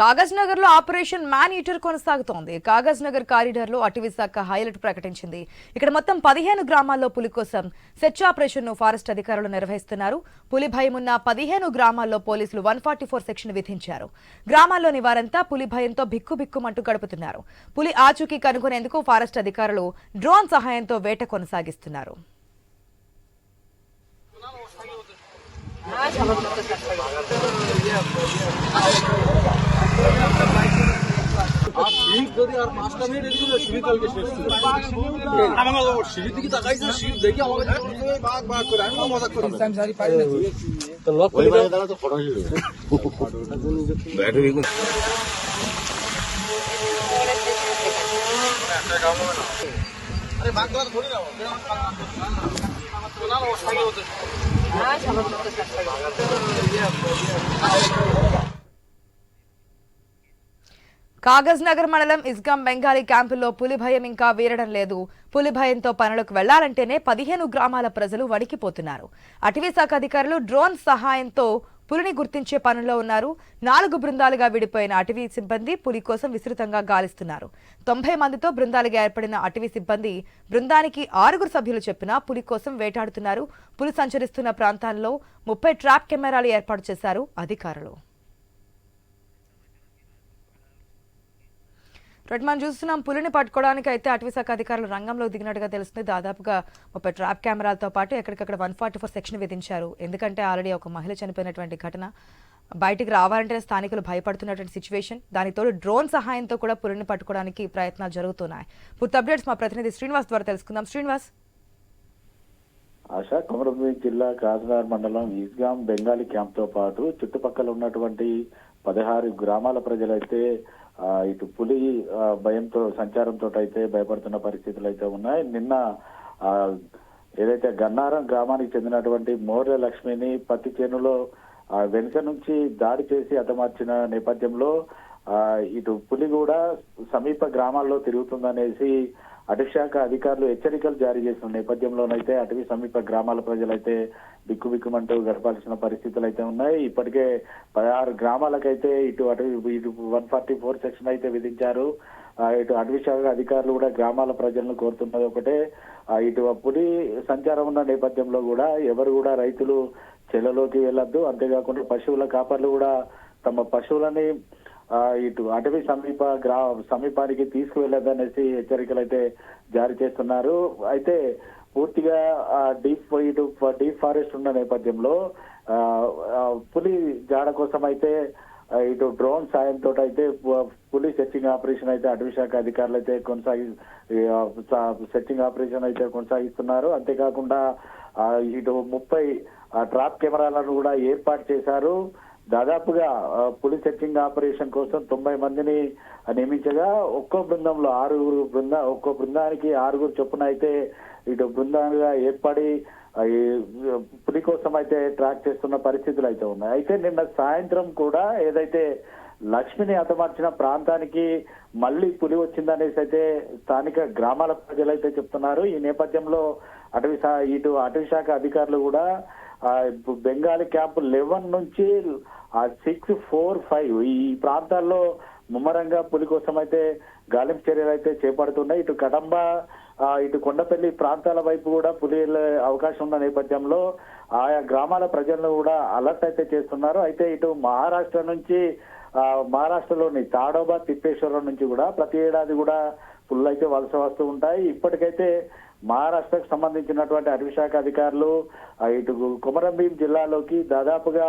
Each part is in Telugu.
కాగజ్ నగర్ లో ఆపరేషన్ మ్యాన్ ఈటర్ కొనసాగుతోంది. కాగజ్ నగర్ కారిడార్ లో అటవీ శాఖ హైలైట్ ప్రకటించింది. ఇక్కడ మొత్తం 15 గ్రామాల్లో పులి కోసం సెర్చ్ ఆపరేషన్ ను ఫారెస్ట్ అధికారులు నిర్వహిస్తున్నారు. పులి భయం ఉన్న 15 గ్రామాల్లో పోలీసులు 144 సెక్షన్ విధించారు. గ్రామాల్లోని వారంతా పులి భయంతో బిక్కుబిక్కుమంటూ గడుపుతున్నారు. పులి ఆచూకీ కనుగొనేందుకు ఫారెస్ట్ అధికారులు డ్రోన్ సహాయంతో వేట కొనసాగిస్తున్నారు. కాగజ్ నగర్ మండలం ఇస్గాం బెంగాలీ క్యాంపుల్లో పులి భయం ఇంకా వీరడం లేదు. పులి భయంతో పనులకు వెళ్లాలంటేనే 15 గ్రామాల ప్రజలు వణికిపోతున్నారు. అటవీ శాఖ అధికారులు డ్రోన్ సహాయంతో పులిని గుర్తించే పనుల్లో ఉన్నారు. 4 బృందాలుగా విడిపోయిన అటవీ సిబ్బంది పులి కోసం విస్తృతంగా గాలిస్తున్నారు. 90 మందితో బృందాలుగా ఏర్పడిన అటవీ సిబ్బంది బృందానికి 6 సభ్యులు చెప్పినా పులి కోసం వేటాడుతున్నారు. పులి సంచరిస్తున్న ప్రాంతాల్లో 30 ట్రాప్ కెమెరాలు ఏర్పాటు చేశారు అధికారులు. మనం చూస్తున్నాం, పులిని పట్టుకోవడానికి అయితే అటవీశాఖ అధికారులు రంగంలో దిగినట్టుగా తెలుస్తుంది. దాదాపుగా 30 ట్రాప్ కెమెరాలతో పాటు ఎక్కడికక్కడ 144 సెక్షన్ విధించారు. ఎందుకంటే ఆల్రెడీ ఒక మహిళ చనిపోయినటువంటి ఘటన, బయటికి రావాలంటే స్థానికులు భయపడుతున్నటువంటి సిచ్యువేషన్. దానితో డ్రోన్ సహాయంతో కూడా పులిని పట్టుకోవడానికి ప్రయత్నాలు జరుగుతున్నాయి. పూర్తి అప్డేట్స్ మా ప్రతినిధి శ్రీనివాస్ ద్వారా తెలుసుకుందాం. శ్రీనివాస్. ఆశా, కొమరంభీం జిల్లా కాకినాడ మండలం ఈస్గాం బెంగాలీ క్యాంప్ తో పాటు చుట్టుపక్కల ఉన్నటువంటి 16 గ్రామాల ప్రజలైతే ఇటు పులి భయంతో సంచారంతో అయితే భయపడుతున్న పరిస్థితులు అయితే ఉన్నాయి. నిన్న ఏదైతే గన్నారం గ్రామానికి చెందినటువంటి మోర్య లక్ష్మిని పత్తి చేనులో వెనుక నుంచి దాడి చేసి హతమార్చిన నేపథ్యంలో ఇటు పులి కూడా సమీప గ్రామాల్లో తిరుగుతుందనేసి అటవీశాఖ అధికారులు హెచ్చరికలు జారీ చేసిన నేపథ్యంలోనైతే అటవీ సమీప గ్రామాల ప్రజలైతే బిక్కుబిక్కుమంటూ గడపాల్సిన పరిస్థితులు అయితే ఉన్నాయి. ఇప్పటికే 16 గ్రామాలకైతే ఇటు 144 సెక్షన్ అయితే విధించారు. ఇటు అటవీశాఖ అధికారులు కూడా గ్రామాల ప్రజలను కోరుతున్నది ఒకటే, ఇటు పులి సంచారం ఉన్న నేపథ్యంలో కూడా ఎవరు కూడా రైతులు చెలలోకి వెళ్ళొద్దు. అంతేకాకుండా పశువుల కాపర్లు కూడా తమ పశువులని ఇటు అటవీ సమీపానికి తీసుకువెళ్ళదనేసి హెచ్చరికలు అయితే జారీ చేస్తున్నారు. అయితే పూర్తిగా డీప్ ఫారెస్ట్ ఉన్న నేపథ్యంలో పులి జాడ కోసం అయితే ఇటు డ్రోన్ సాయంతో అయితే పులి సెర్చింగ్ ఆపరేషన్ అయితే అటవీశాఖ అధికారులు అయితే సెర్చింగ్ ఆపరేషన్ అయితే కొనసాగిస్తున్నారు. అంతేకాకుండా ఇటు 30 ట్రాప్ కెమెరాలను కూడా ఏర్పాటు చేశారు. దాదాపుగా పులి సెర్చింగ్ ఆపరేషన్ కోసం 90 మందిని నియమించగా ఒక్కో బృందానికి 6 చొప్పున అయితే ఇటు బృందాలుగా ఏర్పడి పులి కోసం అయితే ట్రాక్ చేస్తున్న పరిస్థితులు అయితే ఉన్నాయి. అయితే నిన్న సాయంత్రం కూడా ఏదైతే లక్ష్మిని హతమార్చిన ప్రాంతానికి మళ్ళీ పులి వచ్చిందనేసి అయితే స్థానిక గ్రామాల ప్రజలైతే చెప్తున్నారు. ఈ నేపథ్యంలో అటవీశాఖ అధికారులు కూడా బెంగాలీ క్యాంప్ 11 నుంచి 6, 4, 5 ఈ ప్రాంతాల్లో ముమ్మరంగా పులి కోసం అయితే గాలింపు చర్యలు అయితే చేపడుతున్నాయి. ఇటు కడంబ ఇటు కొండపల్లి ప్రాంతాల వైపు కూడా పులి అవకాశం ఉన్న నేపథ్యంలో ఆయా గ్రామాల ప్రజలను కూడా అలర్ట్ అయితే చేస్తున్నారు. అయితే ఇటు మహారాష్ట్రలోని తాడోబా తిప్పేశ్వరం నుంచి కూడా ప్రతి ఏడాది కూడా పులులు అయితే వలస వస్తూ ఉంటాయి. ఇప్పటికైతే మహారాష్ట్రకు సంబంధించినటువంటి అటవీశాఖ అధికారులు ఇటు కొమరంభీం జిల్లాలోకి దాదాపుగా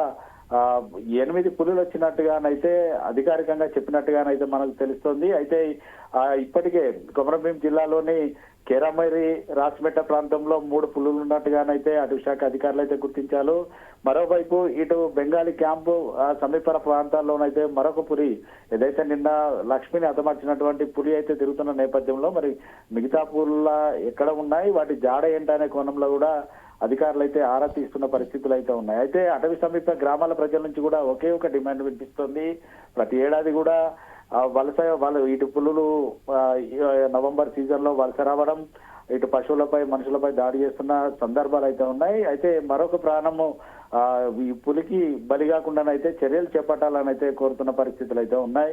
8 పులులు వచ్చినట్టుగానైతే అధికారికంగా చెప్పినట్టుగానైతే మనకు తెలుస్తోంది. అయితే ఇప్పటికే కొమరంభీం జిల్లాలోని కేరామైరి రాసిమెట్ట ప్రాంతంలో 3 పులులు ఉన్నట్టుగానైతే అటవీశాఖ అధికారులు అయితే గుర్తించారు. మరోవైపు ఇటు బెంగాలీ క్యాంపు సమీప ప్రాంతాల్లోనైతే మరొక పులి ఏదైతే నిన్న లక్ష్మిని హతమార్చినటువంటి పులి అయితే తిరుగుతున్న నేపథ్యంలో మరి మిగతా పులుల ఎక్కడ ఉన్నాయి, వాటి జాడ ఏంటనే కోణంలో కూడా అధికారులు అయితే ఆరా తీస్తున్న పరిస్థితులు అయితే ఉన్నాయి. అయితే అటవీ సమీప గ్రామాల ప్రజల నుంచి కూడా ఒకే ఒక డిమాండ్ వినిపిస్తుంది. ప్రతి ఏడాది కూడా వాళ్ళు ఇటు పులులు నవంబర్ సీజన్ లో వలస రావడం, ఇటు పశువులపై మనుషులపై దాడి చేస్తున్న సందర్భాలు అయితే ఉన్నాయి. అయితే మరొక ప్రాణము ఈ పులికి బలి కాకుండానైతే చర్యలు చేపట్టాలని అయితే కోరుతున్న పరిస్థితులు అయితే ఉన్నాయి.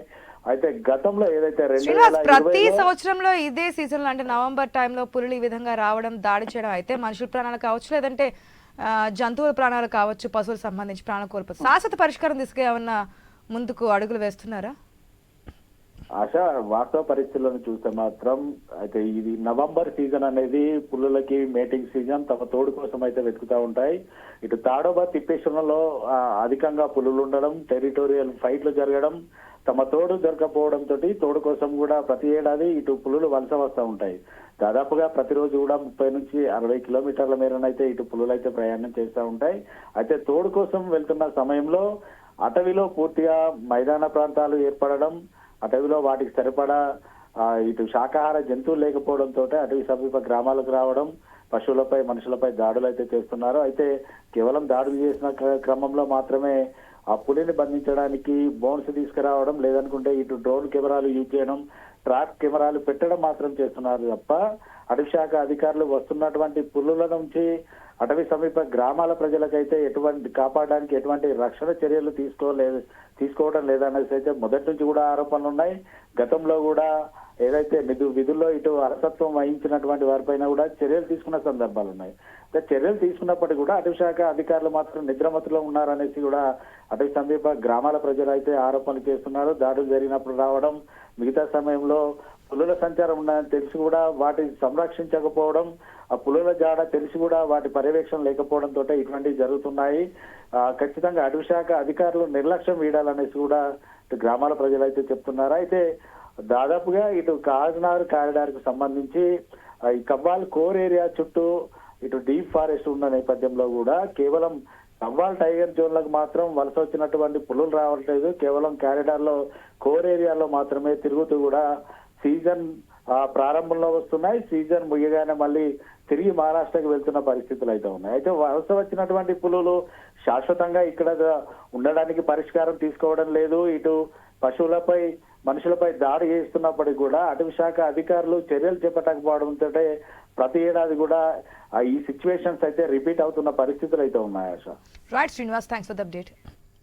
అయితే గతంలో ఏదైతే శ్రీనివాస్, ప్రతి 2020లో సంవత్సరంలో ఇదే సీజన్ లో అంటే నవంబర్ టైంలో పులులు ఈ విధంగా రావడం, దాడి చేయడం అయితే మనుషుల ప్రాణాలు కావచ్చు, లేదంటే జంతువుల ప్రాణాలు కావచ్చు, పశువులకు సంబంధించి ప్రాణాలు కోల్పోతుంది. శాశ్వత పరిష్కారం దిశగా ఏమన్నా ముందుకు అడుగులు వేస్తున్నారా? ఆశ వాస్తవ పరిస్థితులను చూస్తే మాత్రం అయితే ఇది నవంబర్ సీజన్ అనేది పులులకి మేటింగ్ సీజన్. తమ తోడు కోసం అయితే వెతుకుతా ఉంటాయి. ఇటు తాడోబా తిప్పేశ్వరంలో అధికంగా పులులు ఉండడం, టెరిటోరియల్ ఫైట్లు జరగడం, తమ తోడు దొరకపోవడంతో తోడు కోసం కూడా ప్రతి ఏడాది ఇటు పులులు వలస వస్తూ ఉంటాయి. దాదాపుగా ప్రతిరోజు కూడా 30 నుంచి 60 కిలోమీటర్ల మేరనైతే ఇటు పులులు అయితే ప్రయాణం చేస్తూ ఉంటాయి. అయితే తోడు కోసం వెళ్తున్న సమయంలో అటవీలో పూర్తిగా మైదాన ప్రాంతాలు ఏర్పడడం, అటవీలో వాటికి సరిపడా ఇటు శాకాహార జంతువులు లేకపోవడంతో అటవీ సమీప గ్రామాలకు రావడం, పశువులపై మనుషులపై దాడులు అయితే చేస్తున్నారు. అయితే కేవలం దాడులు చేసిన క్రమంలో మాత్రమే ఆ పులిని బంధించడానికి బోన్స్ తీసుకురావడం, లేదనుకుంటే ఇటు డ్రోన్ కెమెరాలు యూజ్ చేయడం, ట్రాప్ కెమెరాలు పెట్టడం మాత్రం చేస్తున్నారు తప్ప అటవీ శాఖ అధికారులు వస్తున్నటువంటి పులుల నుంచి అటవీ సమీప గ్రామాల ప్రజలకైతే కాపాడడానికి ఎటువంటి రక్షణ చర్యలు తీసుకోవడం లేదనేసి అయితే మొదటి నుంచి కూడా ఆరోపణలు ఉన్నాయి. గతంలో కూడా ఏదైతే విధుల్లో ఇటు అలసత్వం వహించినటువంటి వారిపైన కూడా చర్యలు తీసుకున్న సందర్భాలు ఉన్నాయి. చర్యలు తీసుకున్నప్పటికీ కూడా అటవీ శాఖ అధికారులు మాత్రం నిద్రమత్తులో ఉన్నారనేసి కూడా అటవీ సమీప గ్రామాల ప్రజలు అయితే ఆరోపణలు చేస్తున్నారు. దాడులు జరిగినప్పుడు రావడం, మిగతా సమయంలో పులుల సంచారం ఉన్నదని తెలిసి కూడా వాటిని సంరక్షించకపోవడం, ఆ పులుల జాడ తెలిసి కూడా వాటి పర్యవేక్షణ లేకపోవడంతో ఇటువంటివి జరుగుతున్నాయి. ఖచ్చితంగా అటవీ శాఖ అధికారులు నిర్లక్ష్యం వీడాలనేసి కూడా ఇటు గ్రామాల ప్రజలు అయితే చెప్తున్నారు. అయితే దాదాపుగా ఇటు కాజ్నార్ కారిడార్ కు సంబంధించి ఈ కవ్వాల్ కోర్ ఏరియా చుట్టూ ఇటు డీప్ ఫారెస్ట్ ఉన్న నేపథ్యంలో కూడా కేవలం కవ్వాల్ టైగర్ జోన్లకు మాత్రం వలస వచ్చినటువంటి పులులు రావట్లేదు. కేవలం కారిడార్ లో కోర్ ఏరియాలో మాత్రమే తిరుగుతూ కూడా సీజన్ ప్రారంభంలో వస్తున్నాయి. సీజన్ ముగియగానే మళ్ళీ తిరిగి మహారాష్ట్రకు వెళ్తున్న పరిస్థితులు అయితే ఉన్నాయి. అయితే వలస వచ్చినటువంటి పులులు శాశ్వతంగా ఇక్కడ ఉండడానికి పరిష్కారం తీసుకోవడం లేదు. ఇటు పశువులపై మనుషులపై దాడి చేస్తున్నప్పటికీ కూడా అటవీ శాఖ అధికారులు చర్యలు చేపట్టకపోవడంతో ప్రతి ఏడాది కూడా ఈ సిచ్యువేషన్స్ అయితే రిపీట్ అవుతున్న పరిస్థితులు అయితే ఉన్నాయి. ఆశ. Right Srinivas, thanks for the update.